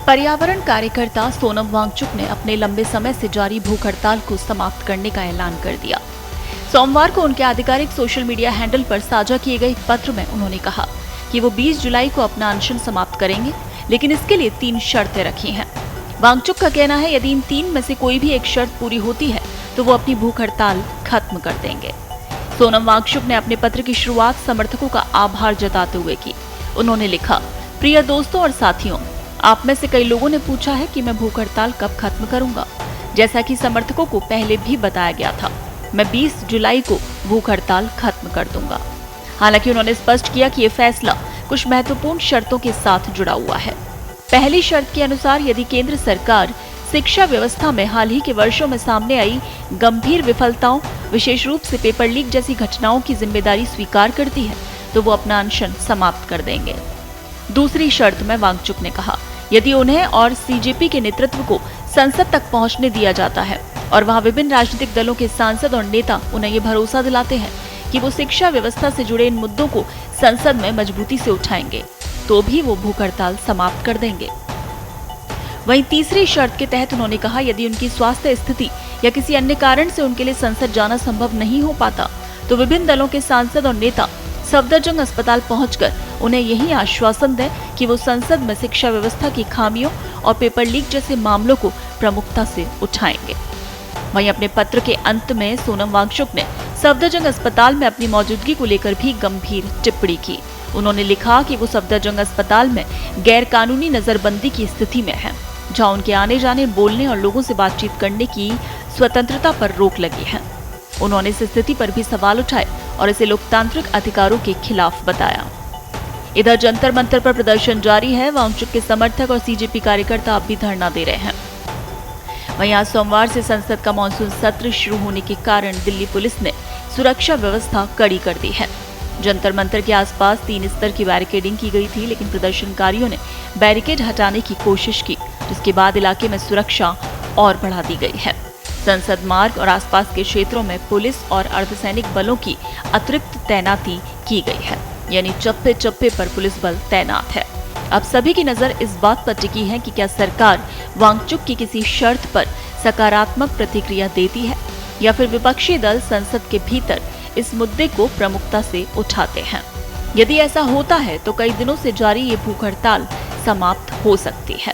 पर्यावरण कार्यकर्ता सोनम वांगचुक ने अपने लंबे समय से जारी भूख हड़ताल को समाप्त करने का ऐलान कर दिया। सोमवार को उनके आधिकारिक सोशल मीडिया हैंडल पर साझा किए गए एक पत्र में उन्होंने कहा कि वो 20 जुलाई को अपना अनशन समाप्त करेंगे, लेकिन इसके लिए 3 शर्तें रखी हैं। वांगचुक का कहना है यदि इन 3 में से कोई भी एक शर्त पूरी होती है तो वो अपनी भूख हड़ताल खत्म कर देंगे। सोनम वांगचुक ने अपने पत्र की शुरुआत समर्थकों का आभार जताते हुए की। उन्होंने लिखा, प्रिय दोस्तों और साथियों, आप में से कई लोगों ने पूछा है कि मैं भूख हड़ताल कब खत्म करूंगा। जैसा कि समर्थकों को पहले भी बताया गया था, मैं 20 जुलाई को भूख हड़ताल खत्म कर दूंगा। हालांकि उन्होंने स्पष्ट किया कि ये फैसला कुछ महत्वपूर्ण शर्तों के साथ जुड़ा हुआ है। पहली शर्त के अनुसार यदि केंद्र सरकार शिक्षा व्यवस्था में हाल ही के वर्षों में सामने आई गंभीर विफलताओं, विशेष रूप से पेपर लीक जैसी घटनाओं की जिम्मेदारी स्वीकार करती है तो वो अपना अनशन समाप्त कर देंगे। दूसरी शर्त में वांगचुक ने कहा, यदि उन्हें और सीजेपी के नेतृत्व को संसद तक पहुंचने दिया जाता है और वहां विभिन्न राजनीतिक दलों के सांसद और नेता उन्हें ये भरोसा दिलाते हैं कि वो शिक्षा व्यवस्था से जुड़े इन मुद्दों को संसद में मजबूती से उठाएंगे, तो भी वो भूख हड़ताल समाप्त कर देंगे। वहीं तीसरी शर्त के तहत उन्होंने कहा, यदि उनकी स्वास्थ्य स्थिति या किसी अन्य कारण से उनके लिए संसद जाना संभव नहीं हो पाता तो विभिन्न दलों के सांसद और नेता सफदरजंग अस्पताल पहुंचकर उन्हें यही आश्वासन दें कि वो संसद में शिक्षा व्यवस्था की खामियों और पेपर लीक जैसे मामलों को प्रमुखता से उठाएंगे। वहीं अपने पत्र के अंत में सोनम वांगचुक ने सफदरजंग अस्पताल में अपनी मौजूदगी को लेकर भी गंभीर टिप्पणी की। उन्होंने लिखा कि वो सफदरजंग अस्पताल में गैर कानूनी नजरबंदी की स्थिति में है, जहां उनके आने जाने, बोलने और लोगों से बातचीत करने की स्वतंत्रता पर रोक लगी है। उन्होंने इस स्थिति पर भी सवाल उठाए और इसे लोकतांत्रिक अधिकारों के खिलाफ बताया। इधर जंतर मंतर पर प्रदर्शन जारी है। वांगचुक के समर्थक और सीजेपी कार्यकर्ता अब भी धरना दे रहे हैं। वहीं आज सोमवार से संसद का मानसून सत्र शुरू होने के कारण दिल्ली पुलिस ने सुरक्षा व्यवस्था कड़ी कर दी है। जंतर मंतर के आसपास 3 स्तर की बैरिकेडिंग की गई थी, लेकिन प्रदर्शनकारियों ने बैरिकेड हटाने की कोशिश की, जिसके बाद इलाके में सुरक्षा और बढ़ा दी गई है। संसद मार्ग और आसपास के क्षेत्रों में पुलिस और अर्धसैनिक बलों की अतिरिक्त तैनाती की गई है, यानी चप्पे चप्पे पर पुलिस बल तैनात है। अब सभी की नजर इस बात पर टिकी है कि क्या सरकार वांगचुक की किसी शर्त पर सकारात्मक प्रतिक्रिया देती है या फिर विपक्षी दल संसद के भीतर इस मुद्दे को प्रमुखता से उठाते हैं। यदि ऐसा होता है तो कई दिनों से जारी ये भूख हड़ताल समाप्त हो सकती है।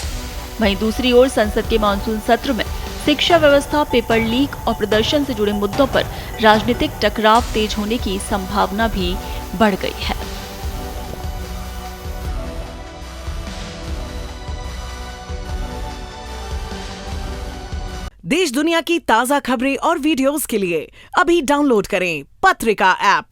वहीं दूसरी ओर संसद के मानसून सत्र में शिक्षा व्यवस्था, पेपर लीक और प्रदर्शन से जुड़े मुद्दों पर राजनीतिक टकराव तेज होने की संभावना भी बढ़ गई है। देश दुनिया की ताजा खबरें और वीडियोस के लिए अभी डाउनलोड करें पत्रिका ऐप।